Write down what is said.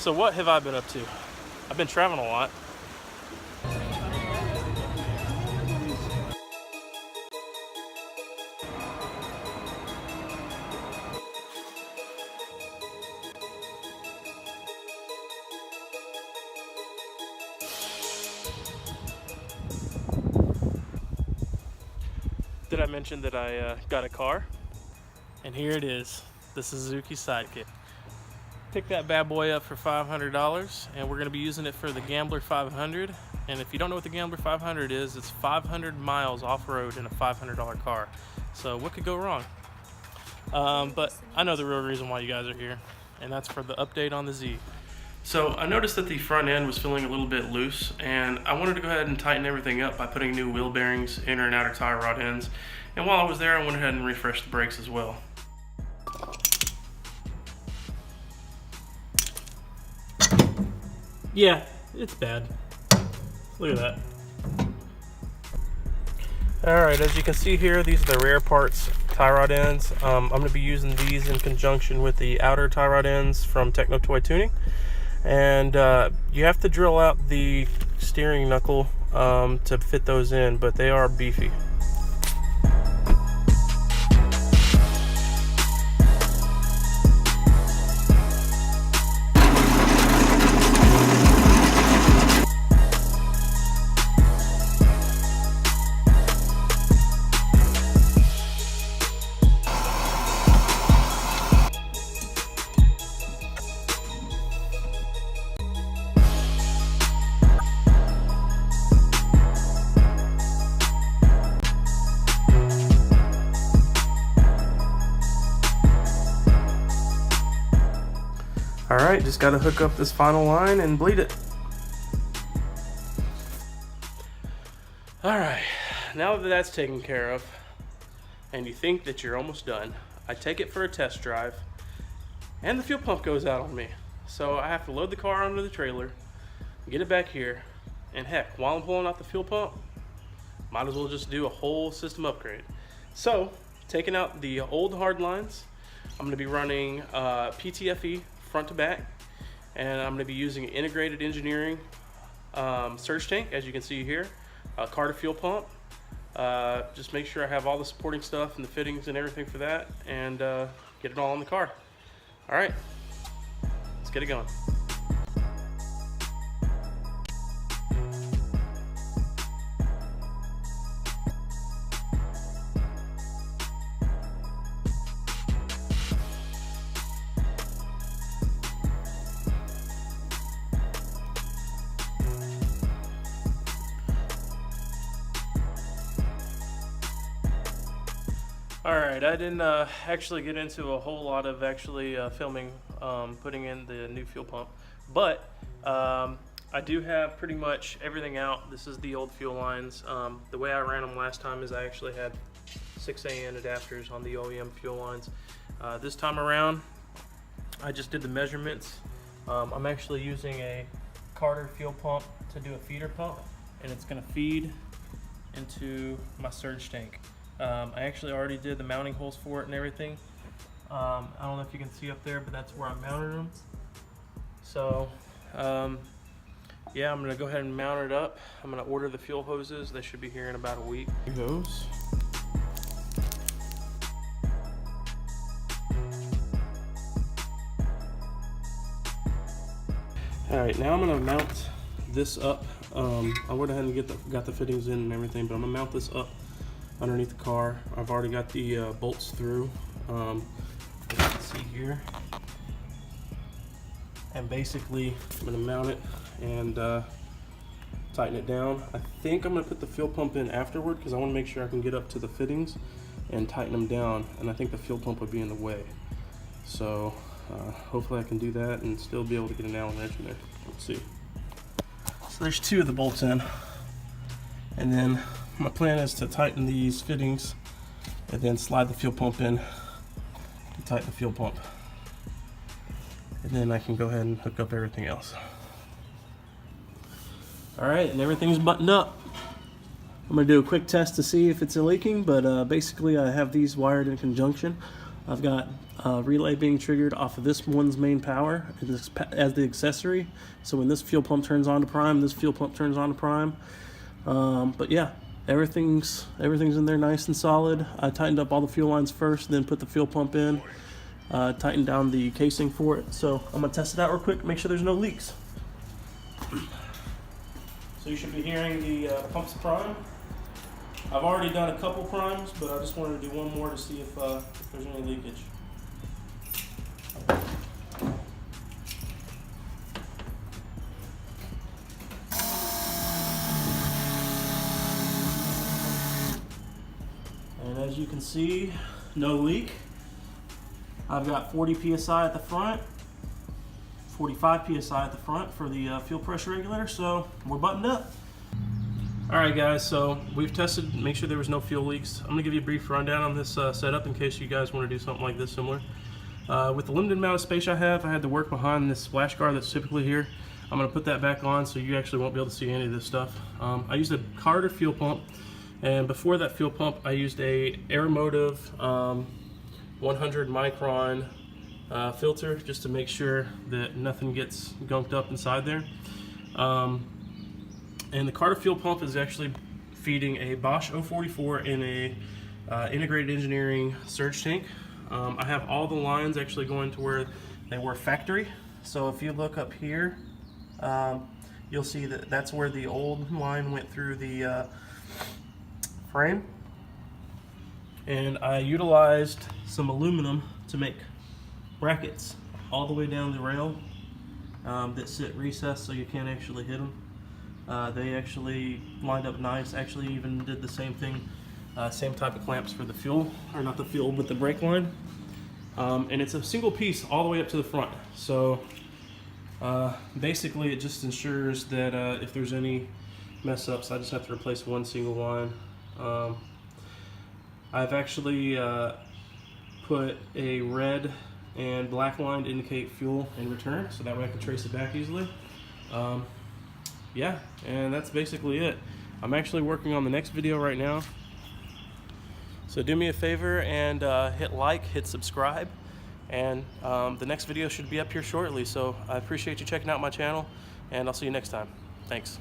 So what have I been up to? I've been traveling a lot. Did I mention that I got a car? And here it is, the Suzuki Sidekick. Picked that bad boy up for $500, and we're going to be using it for the Gambler 500. And if you don't know what the Gambler 500 is, it's 500 miles off-road in a $500 car. So what could go wrong? But I know the real reason why you guys are here, and that's for the update on the Z. So I noticed that the front end was feeling a little bit loose, and I wanted to go ahead and tighten everything up by putting new wheel bearings, inner and outer tie rod ends. And while I was there, I went ahead and refreshed the brakes as well. Yeah, it's bad. Look at that. Alright, as you can see here, these are the rear parts tie rod ends. I'm going to be using these in conjunction with the outer tie rod ends from Techno Toy Tuning. And you have to drill out the steering knuckle to fit those in, but they are beefy. Alright, just got to hook up this final line and bleed it. Alright, now that that's taken care of, and you think that you're almost done, I take it for a test drive, and the fuel pump goes out on me. So I have to load the car onto the trailer, get it back here, and heck, while I'm pulling out the fuel pump, might as well just do a whole system upgrade. So, taking out the old hard lines, I'm going to be running PTFE front to back, and I'm going to be using integrated engineering surge tank, as you can see here, Carter fuel pump. Just make sure I have all the supporting stuff and the fittings and everything for that, and get it all in the car. All right, let's get it going. Alright, I didn't actually get into a whole lot of filming putting in the new fuel pump, but I do have pretty much everything out. This is the old fuel lines. The way I ran them last time is I actually had 6AN adapters on the OEM fuel lines. This time around, I just did the measurements. I'm actually using a Carter fuel pump to do a feeder pump, and it's going to feed into my surge tank. I actually already did the mounting holes for it and everything. I don't know if you can see up there, but that's where I mounted them. So yeah, I'm going to go ahead and mount it up. I'm going to order the fuel hoses. They should be here in about a week. Hose. Alright, now I'm going to mount this up. I went ahead and got the fittings in and everything, but I'm going to mount this up underneath the car. I've already got the bolts through, as you can see here. And basically, I'm going to mount it and tighten it down. I think I'm going to put the fuel pump in afterward because I want to make sure I can get up to the fittings and tighten them down, and I think the fuel pump would be in the way. So hopefully I can do that and still be able to get an Allen wrench in there. Let's see. So there's two of the bolts in, and then my plan is to tighten these fittings and then slide the fuel pump in to tighten the fuel pump. And then I can go ahead and hook up everything else. Alright, and everything's buttoned up. I'm going to do a quick test to see if it's leaking, but basically I have these wired in conjunction. I've got a relay being triggered off of this one's main power as the accessory. So when this fuel pump turns on to prime, this fuel pump turns on to prime. But yeah, everything's in there nice and solid. I tightened up all the fuel lines first, then put the fuel pump in, tightened down the casing for it. So I'm gonna test it out real quick, make sure there's no leaks. So you should be hearing the pumps prime. I've already done a couple primes, but I just wanted to do one more to see if there's any leakage. And as you can see, no leak. I've got 40 psi at the front, 45 psi at the front for the fuel pressure regulator, so we're buttoned up. Alright guys, so we've tested, make sure there was no fuel leaks. I'm going to give you a brief rundown on this setup in case you guys want to do something like this similar. With the limited amount of space I have, I had to work behind this splash guard that's typically here. I'm going to put that back on so you actually won't be able to see any of this stuff. I used a Carter fuel pump, and before that fuel pump I used a Aeromotive 100 micron filter just to make sure that nothing gets gunked up inside there. And the Carter fuel pump is actually feeding a Bosch 044 in a integrated engineering surge tank. I have all the lines actually going to where they were factory. So if you look up here, you'll see that that's where the old line went through the frame. And I utilized some aluminum to make brackets all the way down the rail that sit recessed so you can't actually hit them. They actually lined up nice, actually even did the same thing, same type of clamps for the fuel, or not the fuel, but the brake line. And it's a single piece all the way up to the front. So basically it just ensures that if there's any mess ups, I just have to replace one single line. I've actually put a red and black line to indicate fuel and return, so that way I can trace it back easily. Yeah, and that's basically it. I'm actually working on the next video right now. So do me a favor and hit like, hit subscribe, and the next video should be up here shortly. So I appreciate you checking out my channel, and I'll see you next time. Thanks.